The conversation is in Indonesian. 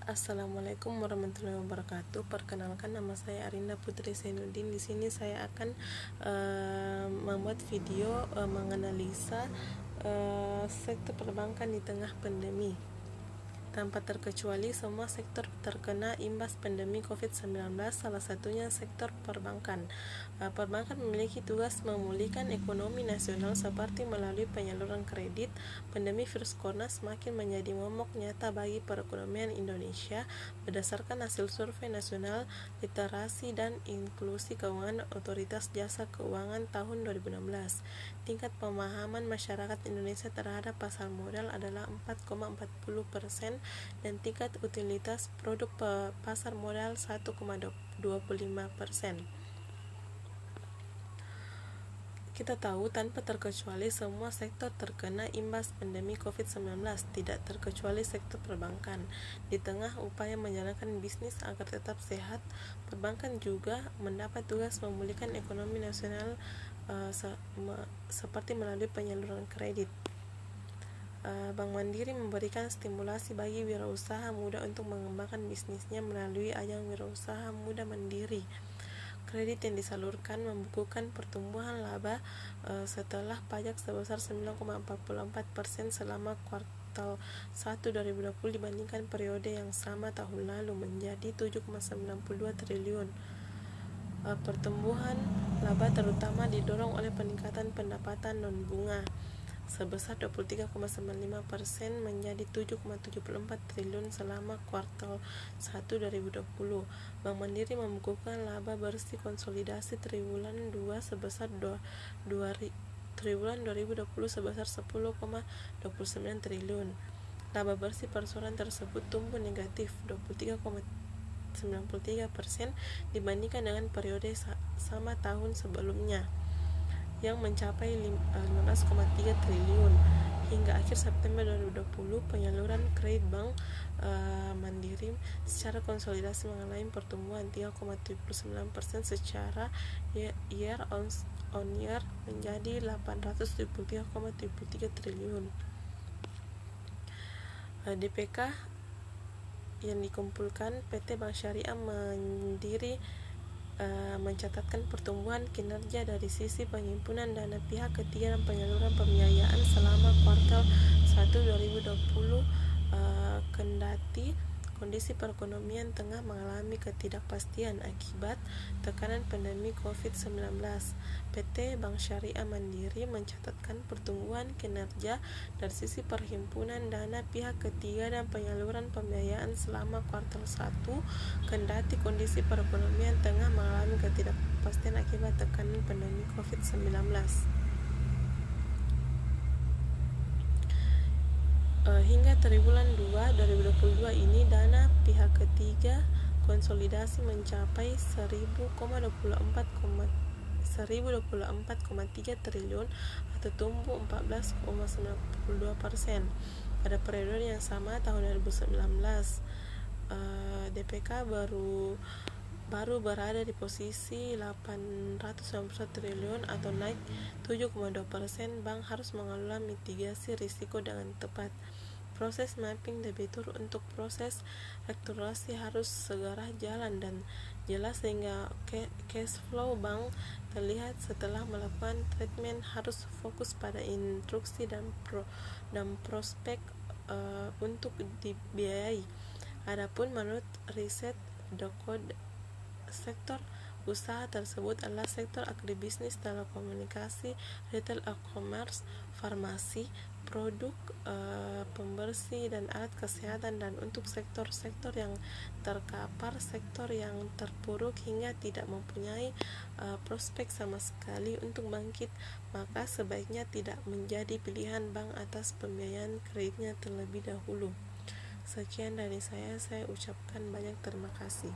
Assalamualaikum warahmatullahi wabarakatuh. Perkenalkan, nama saya Arinda Putri Zainuddin. Di sini saya akan membuat video menganalisa sektor perbankan di tengah pandemi. Tanpa terkecuali, semua sektor terkena imbas pandemi COVID-19, salah satunya sektor perbankan. Perbankan memiliki tugas memulihkan ekonomi nasional seperti melalui penyaluran kredit. Pandemi virus corona semakin menjadi momok nyata bagi perekonomian Indonesia. Berdasarkan hasil survei nasional literasi dan inklusi keuangan Otoritas Jasa Keuangan tahun 2016, tingkat pemahaman masyarakat Indonesia terhadap pasar modal adalah 4,40% dan tingkat utilitas produk pasar modal 1,25%. Kita tahu tanpa terkecuali semua sektor terkena imbas pandemi COVID-19, tidak terkecuali sektor perbankan. Di tengah upaya menjalankan bisnis agar tetap sehat, perbankan juga mendapat tugas memulihkan ekonomi nasional seperti melalui penyaluran kredit. Bank Mandiri memberikan stimulasi bagi wirausaha muda untuk mengembangkan bisnisnya melalui ajang wirausaha muda mandiri. Kredit yang disalurkan membukukan pertumbuhan laba setelah pajak sebesar 9,44% selama kuartal 1 2020 dibandingkan periode yang sama tahun lalu menjadi 7,92 triliun. Pertumbuhan laba terutama didorong oleh peningkatan pendapatan non-bunga sebesar 23,95% menjadi 7,74 triliun selama kuartal 1 2020. Bank Mandiri membukukan laba bersih konsolidasi triwulan 2 sebesar triwulan 2020 sebesar 10,29 triliun. Laba bersih perseroan tersebut tumbuh negatif 23,93% dibandingkan dengan periode sama tahun sebelumnya yang mencapai 15,3 triliun. Hingga akhir September 2020, penyaluran kredit Bank Mandiri secara konsolidasi mengalami pertumbuhan 3,79% secara year on year menjadi 873,73 triliun. DPK yang dikumpulkan PT Bank Syariah Mandiri mencatatkan pertumbuhan kinerja dari sisi penghimpunan dana pihak ketiga dan penyaluran pembiayaan selama kuartal 1 2020, kendati kondisi perekonomian tengah mengalami ketidakpastian akibat tekanan pandemi COVID-19. PT Bank Syariah Mandiri mencatatkan pertumbuhan kinerja dari sisi perhimpunan dana pihak ketiga dan penyaluran pembiayaan selama kuartal 1, kendati kondisi perekonomian tengah mengalami ketidakpastian akibat tekanan pandemi COVID-19. Hingga triwulan 2 2022 ini dana pihak ketiga konsolidasi mencapai 1.024,3 triliun atau tumbuh 14,92%. Pada periode yang sama tahun 2019, DPK baru berada di posisi 891 triliun atau naik 7,2%. Bank harus mengelola mitigasi risiko dengan tepat. Proses mapping debitur untuk proses restrukturisasi harus segera jalan dan jelas sehingga cash flow bank terlihat. Setelah melakukan treatment, harus fokus pada instruksi dan prospek untuk dibiayai. Adapun menurut riset Decode, sektor usaha tersebut adalah sektor agribisnis, telekomunikasi, retail e-commerce, farmasi, produk pembersih dan alat kesehatan. Dan untuk sektor-sektor yang terkapar, sektor yang terpuruk hingga tidak mempunyai prospek sama sekali untuk bangkit, maka sebaiknya tidak menjadi pilihan bank atas pembiayaan kreditnya terlebih dahulu. Sekian dari saya ucapkan banyak terima kasih.